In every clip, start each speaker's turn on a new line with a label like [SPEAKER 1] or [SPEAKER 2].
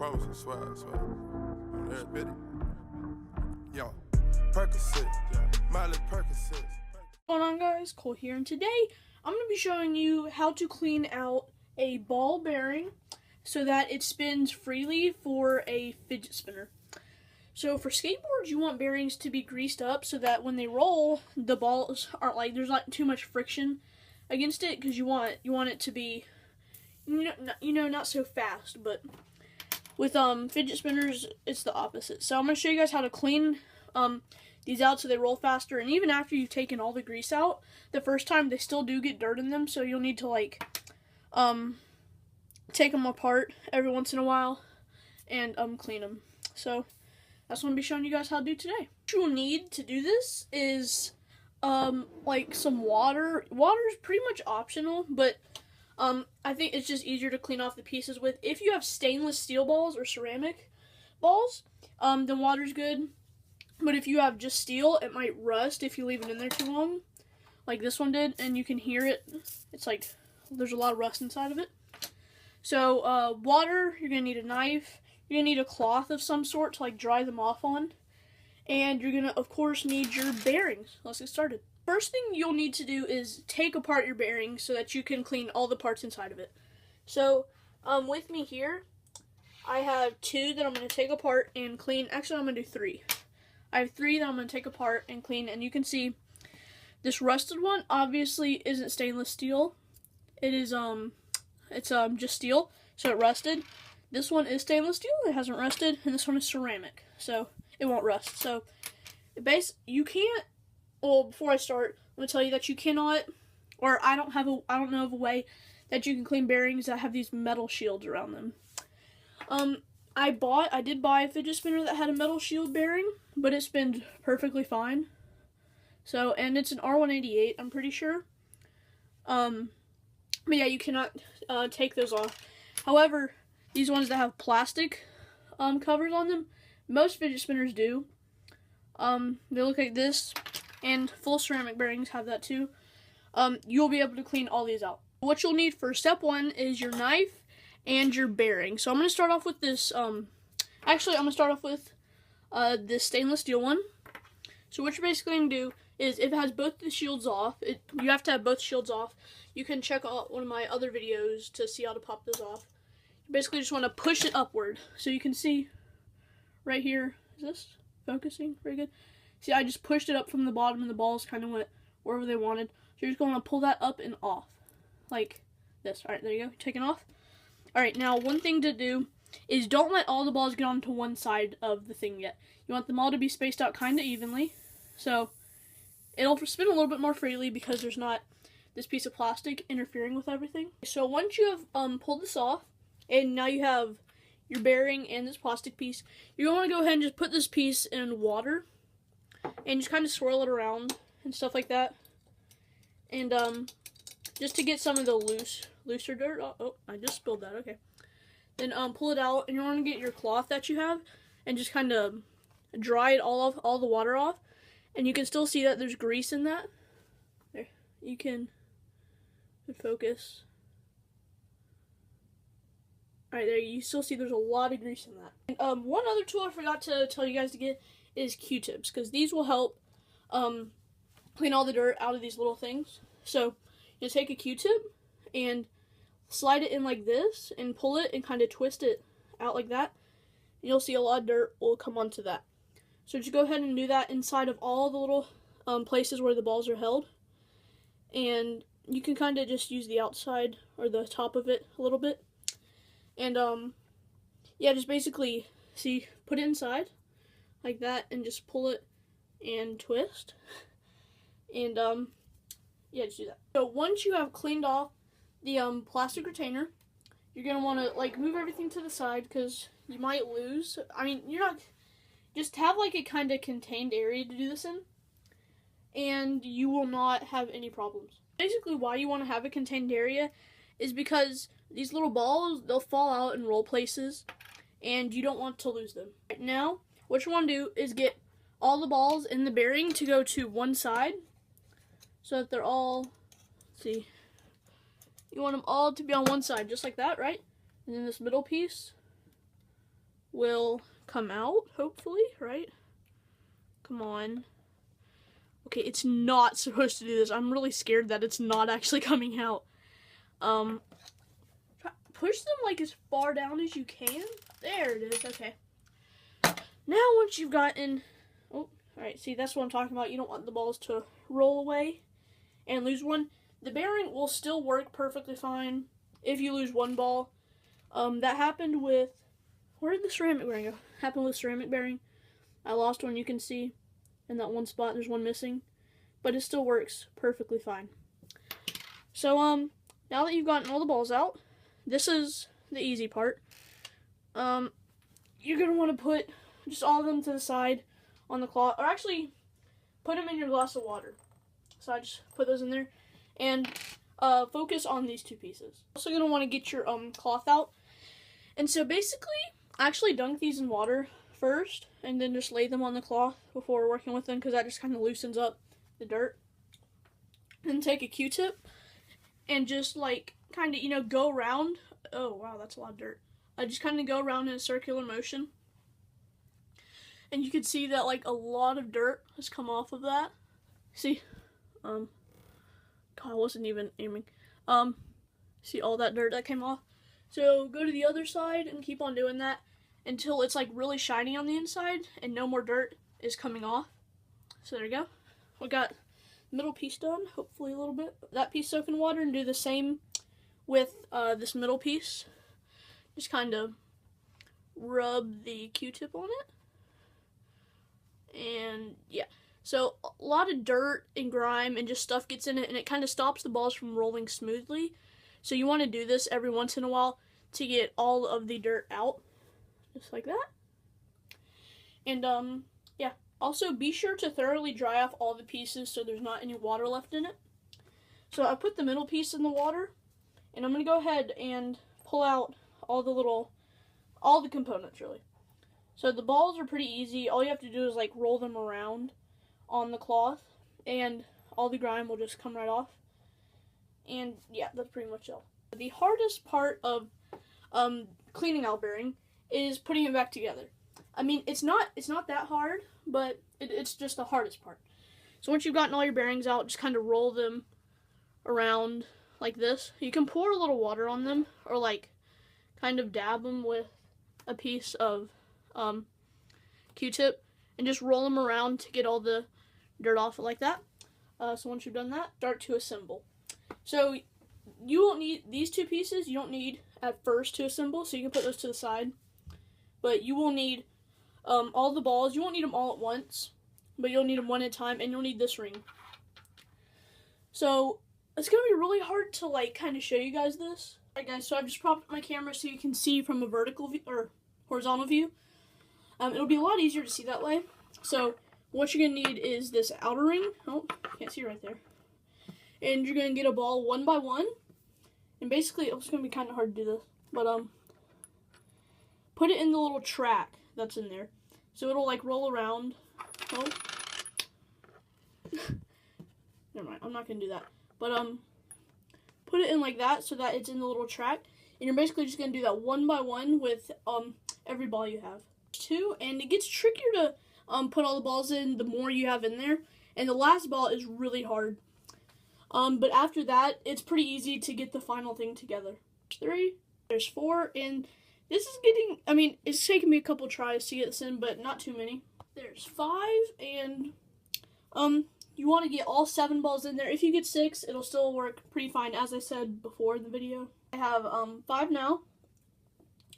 [SPEAKER 1] promise, I swear, I swear. On every bit. Yo, Percocet, yeah. Miley Percocet.
[SPEAKER 2] What's going on, guys? Cole here, and today I'm going to be showing you how to clean out a ball bearing so that it spins freely for a fidget spinner. So for skateboards, you want bearings to be greased up so that when they roll, the balls aren't like, there's not too much friction against it, because you want it to be, not so fast. But with fidget spinners, it's the opposite. So I'm going to show you guys how to clean these out so they roll faster. And even after you've taken all the grease out, the first time they still do get dirt in them, so you'll need to like take them apart every once in a while and clean them. So that's what I'm going to be showing you guys how to do today. What you will need to do this is like some water. Water is pretty much optional, but I think it's just easier to clean off the pieces with. If you have stainless steel balls or ceramic balls, then water's good. But if you have just steel, it might rust if you leave it in there too long, like this one did, and you can hear it. It's like there's a lot of rust inside of it. So water, you're going to need a knife. You're going to need a cloth of some sort to like dry them off on. And you're going to, of course, need your bearings. Let's get started. First thing you'll need to do is take apart your bearings so that you can clean all the parts inside of it. So with me here, I have 2 that I'm going to take apart and clean. Actually, I'm going to do 3. I have 3 that I'm going to take apart and clean. And you can see this rusted one obviously isn't stainless steel. It is it's just steel, so it rusted. This one is stainless steel, it hasn't rusted, and this one is ceramic, so it won't rust. So you can't, well, before I start, I'm going to tell you that you cannot, or I don't know of a way that you can clean bearings that have these metal shields around them. I did buy a fidget spinner that had a metal shield bearing, but it spins perfectly fine. So, and it's an R188, I'm pretty sure. But yeah, you cannot take those off. However, these ones that have plastic covers on them, most fidget spinners do. They look like this, and full ceramic bearings have that too. You'll be able to clean all these out. What you'll need for step 1 is your knife and your bearing. So I'm going to start off with this, actually I'm going to start off with this stainless steel one. So what you're basically going to do is, if it has both the shields off, you have to have both shields off. You can check out one of my other videos to see how to pop those off. You basically just want to push it upward. So you can see right here, is this focusing? Very good. See, I just pushed it up from the bottom and the balls kind of went wherever they wanted. So you're just going to pull that up and off, like this. Alright, there you go, taken off. Alright, now one thing to do is don't let all the balls get onto one side of the thing yet. You want them all to be spaced out kind of evenly. So it'll spin a little bit more freely because there's not this piece of plastic interfering with everything. So once you have pulled this off, and now you have your bearing and this plastic piece, you're going to go ahead and just put this piece in water and just kind of swirl it around and stuff like that. And just to get some of the looser dirt. Oh, I just spilled that. Okay. Then pull it out, and you want to get your cloth that you have and just kind of dry it all the water off. And you can still see that there's grease in that. There, you can focus. Alright, there, you still see there's a lot of grease in that. And, one other tool I forgot to tell you guys to get is Q-tips, because these will help clean all the dirt out of these little things. So you take a Q-tip and slide it in like this and pull it and kind of twist it out like that. And you'll see a lot of dirt will come onto that. So just go ahead and do that inside of all the little places where the balls are held. And you can kind of just use the outside or the top of it a little bit. And yeah, just basically, see, put it inside like that and just pull it and twist. And yeah, just do that. So once you have cleaned off the plastic retainer, you're going to want to like move everything to the side because you might lose. I mean, you're not... Just have like a kind of contained area to do this in, and you will not have any problems. Basically, why you want to have a contained area is because these little balls, they'll fall out and roll places, and you don't want to lose them. Right now, what you want to do is get all the balls in the bearing to go to one side, so that they're all, let's see, you want them all to be on one side, just like that, right? And then this middle piece will come out, hopefully, right? Come on. Okay, it's not supposed to do this. I'm really scared that it's not actually coming out. Push them like as far down as you can. There it is, okay. Now once you've gotten, oh, alright, see, that's what I'm talking about. You don't want the balls to roll away and lose one. The bearing will still work perfectly fine if you lose one ball. That happened with, where did the ceramic bearing go? Happened with ceramic bearing. I lost one, you can see. In that one spot, there's one missing. But it still works perfectly fine. So, now that you've gotten all the balls out, this is the easy part. You're going to want to put just all of them to the side on the cloth, or actually put them in your glass of water. So I just put those in there, and focus on these two pieces. Also going to want to get your cloth out, and so basically I actually dunk these in water first, and then just lay them on the cloth before working with them, because that just kind of loosens up the dirt. And take a Q-tip and just like kind of, you know, go around. Oh wow, that's a lot of dirt. I just kind of go around in a circular motion, and you can see that like a lot of dirt has come off of that. See, God, I wasn't even aiming. See all that dirt that came off. So go to the other side and keep on doing that until it's like really shiny on the inside and no more dirt is coming off. So there you go. We got the middle piece done, hopefully a little bit. That piece soak in water, and do the same with this middle piece. Just kind of rub the Q-tip on it. And yeah, so a lot of dirt and grime and just stuff gets in it, and it kind of stops the balls from rolling smoothly. So you want to do this every once in a while to get all of the dirt out, just like that. And yeah, also be sure to thoroughly dry off all the pieces so there's not any water left in it. So I put the middle piece in the water, and I'm going to go ahead and pull out all the components really. So the balls are pretty easy. All you have to do is like roll them around on the cloth, and all the grime will just come right off. And yeah, that's pretty much all. The hardest part of cleaning out bearing is putting it back together. I mean, it's not that hard, but it's just the hardest part. So once you've gotten all your bearings out, just kind of roll them around like this. You can pour a little water on them, or like kind of dab them with a piece of Q-tip, and just roll them around to get all the dirt off like that. So once you've done that, start to assemble. So you won't need these two pieces. You don't need at first to assemble, so you can put those to the side. But you will need all the balls. You won't need them all at once, but you'll need them one at a time, and you'll need this ring. So it's gonna be really hard to like kind of show you guys this. Alright guys, so I've just propped up my camera so you can see from a vertical view or horizontal view. It'll be a lot easier to see that way. So what you're gonna need is this outer ring. Oh, can't see right there. And you're gonna get a ball one by one. And basically, it's gonna be kind of hard to do this, but put it in the little track that's in there, so it'll like roll around. Oh, never mind. I'm not gonna do that. But put it in like that so that it's in the little track, and you're basically just gonna do that one by one with every ball you have. Two, and it gets trickier to put all the balls in the more you have in there, and the last ball is really hard. But after that, it's pretty easy to get the final thing together. There's 3, there's 4, and this is getting, I mean, it's taken me a couple tries to get this in, but not too many. There's 5, and you want to get all 7 balls in there. If you get 6, it'll still work pretty fine, as I said before in the video. I have 5 now.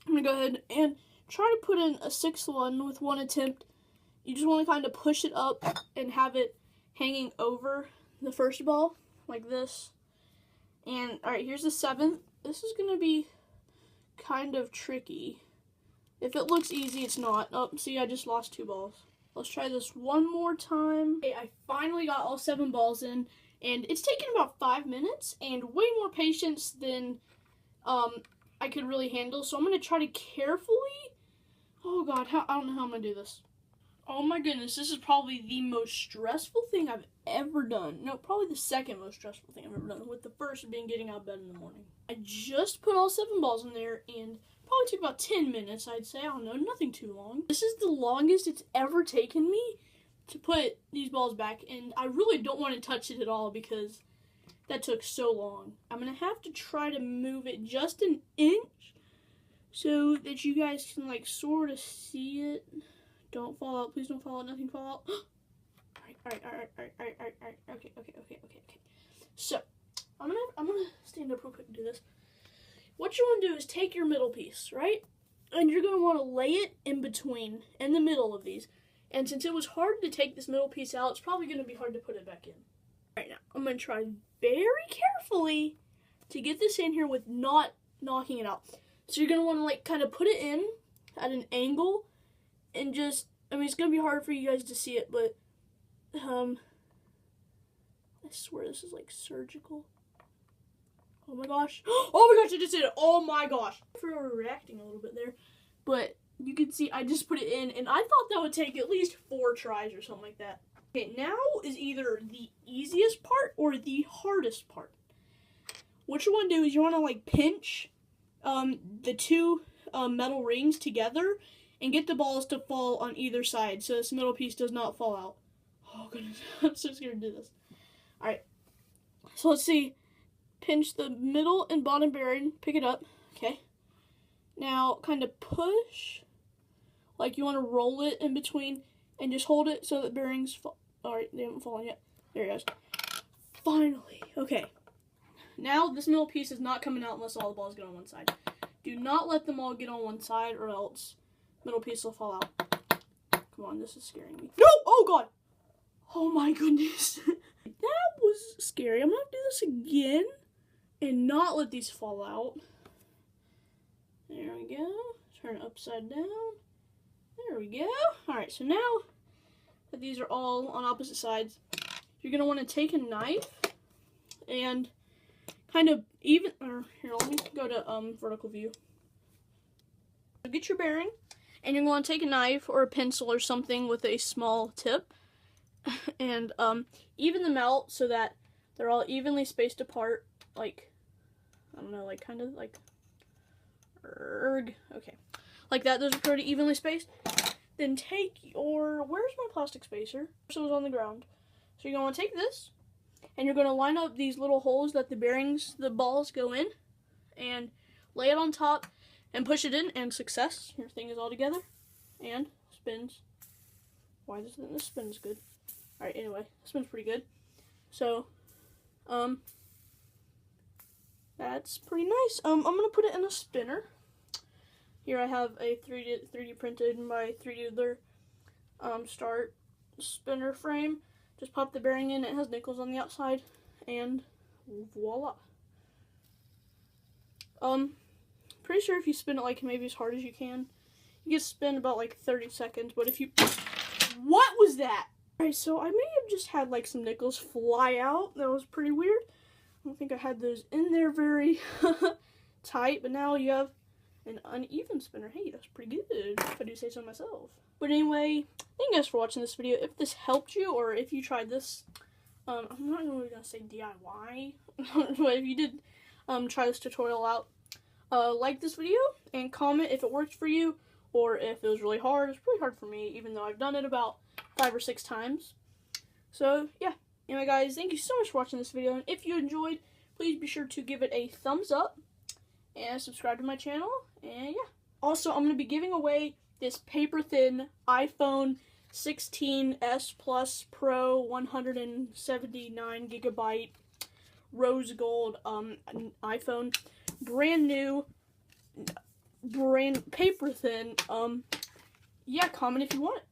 [SPEAKER 2] I'm going to go ahead and try to put in a 6th one with one attempt. You just want to kind of push it up and have it hanging over the first ball, like this. And alright, here's the 7th. This is going to be kind of tricky. If it looks easy, it's not. Oh, see, I just lost 2 balls. Let's try this one more time. Okay, I finally got all 7 balls in, and it's taken about 5 minutes and way more patience than I could really handle. So I'm going to try to carefully, oh god, I don't know how I'm going to do this. Oh my goodness, this is probably the most stressful thing I've ever done. No, probably the second most stressful thing I've ever done, with the first being getting out of bed in the morning. I just put all 7 balls in there, and Probably took about 10 minutes, I'd say. I don't know, nothing too long. This is the longest it's ever taken me to put these balls back, and I really don't want to touch it at all because that took so long. I'm going to have to try to move it just an inch so that you guys can, like, sort of see it. Don't fall out. Please don't fall out. Nothing fall out. Alright. Okay. So, I'm gonna stand up real quick and do this. What you want to do is take your middle piece, right? And you're going to want to lay it in between, in the middle of these. And since it was hard to take this middle piece out, it's probably going to be hard to put it back in. Alright, now, I'm going to try very carefully to get this in here with not knocking it out. So you're going to want to, like, kind of put it in at an angle and just, I mean, it's going to be hard for you guys to see it, but, I swear this is, like, surgical. Oh my gosh. Oh my gosh, I just did it. Oh my gosh. For reacting a little bit there. But you can see I just put it in, and I thought that would take at least 4 tries or something like that. Okay, now is either the easiest part or the hardest part. What you want to do is you want to, like, pinch the 2 metal rings together and get the balls to fall on either side so this middle piece does not fall out. Oh goodness, I'm so scared to do this. Alright, so let's see. Pinch the middle and bottom bearing, pick it up, okay. Now, kind of push, like you want to roll it in between, and just hold it so that bearings fall. Alright, they haven't fallen yet. There it goes. Finally, okay. Now, this middle piece is not coming out unless all the balls get on one side. Do not let them all get on one side, or else middle piece will fall out. Come on, this is scaring me. No! Oh god! Oh my goodness. That was scary. I'm gonna do this again. And not let these fall out. There we go. Turn it upside down. There we go. Alright, so now that these are all on opposite sides, you're going to want to take a knife and kind of even, or here, let me go to vertical view. So get your bearing, and you're going to take a knife or a pencil or something with a small tip and even them out so that they're all evenly spaced apart, like, I don't know, like, kind of, like, okay, like that. Those are pretty evenly spaced. Then take your, where's my plastic spacer? So it was on the ground. So you're going to take this, and you're going to line up these little holes that the bearings, the balls go in, and lay it on top, and push it in, and success. Your thing is all together, and spins. Why doesn't this spin as good? Alright, anyway, this spins pretty good. So, that's pretty nice. I'm going to put it in a spinner. Here I have a 3D printed by 3Dler Start spinner frame. Just pop the bearing in. It has nickels on the outside. And voila. Pretty sure if you spin it like maybe as hard as you can spin about like 30 seconds. But if you... What was that? Alright, so I may have just had like some nickels fly out. That was pretty weird. I don't think I had those in there very tight, but now you have an uneven spinner. Hey, that's pretty good, if I do say so myself. But anyway, thank you guys for watching this video. If this helped you, or if you tried this, I'm not really going to say DIY, but if you did try this tutorial out, like this video, and comment if it worked for you, or if it was really hard. It's really hard for me, even though I've done it about 5 or 6 times. So, yeah. Anyway, guys, thank you so much for watching this video, and if you enjoyed, please be sure to give it a thumbs up, and subscribe to my channel, and yeah. Also, I'm going to be giving away this paper-thin iPhone 16s Plus Pro 179 gigabyte rose gold iPhone, brand new, paper-thin. Yeah, comment if you want it.